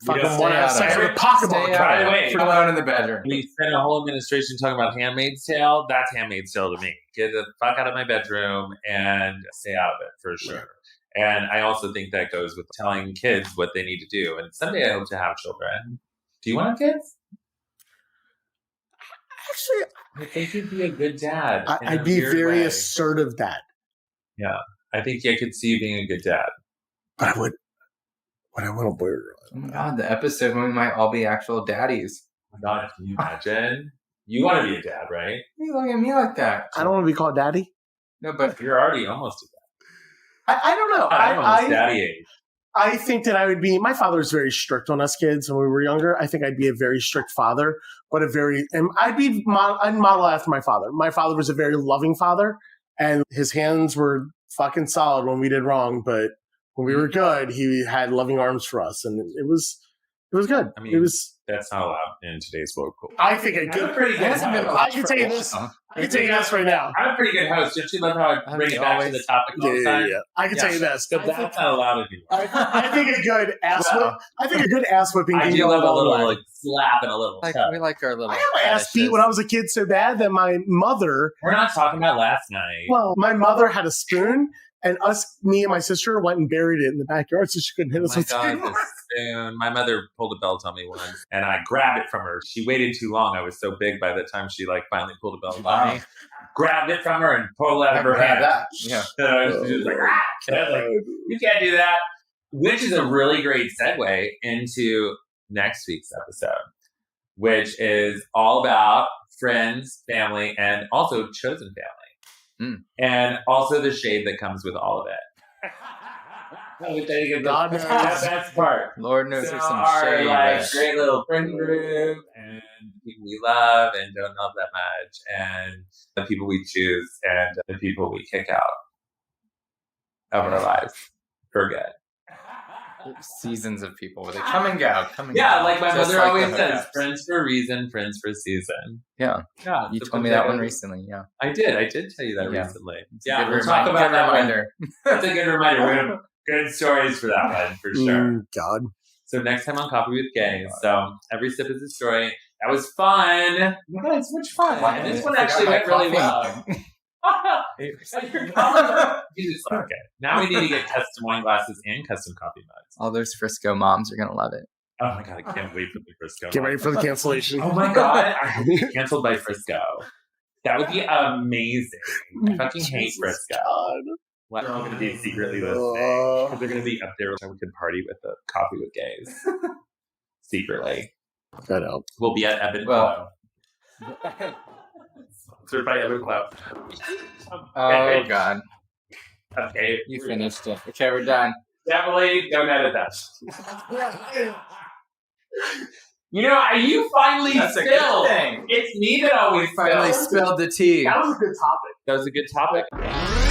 B: fucking
C: stay
B: one
C: out
B: out
C: of
B: of
C: it.
B: a pocketbook.
A: By the way,
C: alone in the bedroom.
A: we spent a whole administration talking about Handmaid's Tale. That's Handmaid's Tale to me. Get the fuck out of my bedroom and stay out of it for sure. And I also think that goes with telling kids what they need to do. And someday I hope to have children. Do you want to have kids?
B: Actually,
A: I think you'd be a good dad.
B: I'd be very assertive dad.
A: Yeah. I think I could see you being a good dad.
B: But I would a boy or girl.
C: Oh my god, the episode when we might all be actual daddies.
A: Oh my God, can you imagine? You want to be a dad, right?
C: You look at me like that.
B: I don't want to be called daddy.
C: No, but
A: You're already almost a dad.
B: I don't know.
A: I'm almost daddy age.
B: I think that I would be. My father was very strict on us kids when we were younger. I think I'd be a very strict father, but I'd model after my father. My father was a very loving father, and his hands were fucking solid when we did wrong. But when we were good, he had loving arms for us, and it was good.
A: I mean,
B: it was.
A: That's not allowed in today's world.
B: I think a good. I can tell you this. I can tell you this right now.
A: I'm a pretty good host. Don't you love how I bring it back to the topic all the time?
B: Yeah. I can tell you this.
A: Because that's not allowed anymore.
B: I think a good ass whip. I think a good ass whipping.
A: I do love a little like slap and a little
C: like,
A: tug.
C: we like our little.
B: I got my ass beat when I was a kid so bad that my mother.
A: We're not talking about last night.
B: Well, my mother had a spoon, and me and my sister went and buried it in the backyard so she couldn't hit us with
A: God,
B: it.
A: the spoon. My mother pulled a belt on me once, and I grabbed it from her. She waited too long. I was so big by the time she like finally pulled a belt on me. Grabbed it from her and pulled it out of her hand.
C: Yeah.
A: And I was just like, you can't do that. Which is a really great segue into next week's episode, which is all about friends, family, and also chosen family. And also the shade that comes with all of it.
B: God knows.
A: That's the best part.
C: Lord knows there's some
A: our
C: shade.
A: like great little friend group and people we love and don't love that much, and the people we choose and the people we kick out of our lives for good.
C: Seasons of people where they come and go.
A: Yeah, like my
C: Just
A: mother
C: like
A: always
C: the
A: says,
C: hookups.
A: friends for a reason, friends for a season.
C: Yeah.
A: Yeah,
C: You
A: so
C: told me that one recently. Yeah.
A: I did tell you that
C: Yeah.
A: recently.
C: It's a
A: Yeah,
C: good
A: we'll talk about that one.
C: reminder.
A: That's a good reminder. We're gonna have good stories for that one for sure.
B: God.
A: So next time on Coffee with Gays. So every sip is a story. That was fun. Oh my God, it's so much fun.
C: Wow,
A: And this
C: I
A: one
C: forgot
A: actually
C: my
A: went really
C: coffee.
A: well. Okay. Now we need to get custom wine glasses and custom coffee mugs.
C: All those Frisco moms are going to love it.
A: Oh my God, I can't wait for the Frisco.
B: Get ready for the cancellation.
A: Oh my God, I hope you get canceled by Frisco. That would be amazing. I fucking hate Frisco.
B: God.
A: Well, I'm going to be secretly listening. They're going to be up there so we can party with the Coffee with Gays. Secretly.
B: That helps.
A: We'll be at Evan
C: Well-
A: Club. Sponsored by Evan Club.
C: Oh, God.
A: Okay.
C: You finished it. Okay, we're done.
A: Definitely don't edit that. You know, you finally
C: That's a
A: spilled.
C: good thing.
A: It's me that always
C: We finally
A: spills.
C: spilled the tea.
B: That was a good topic.
A: That was a good topic.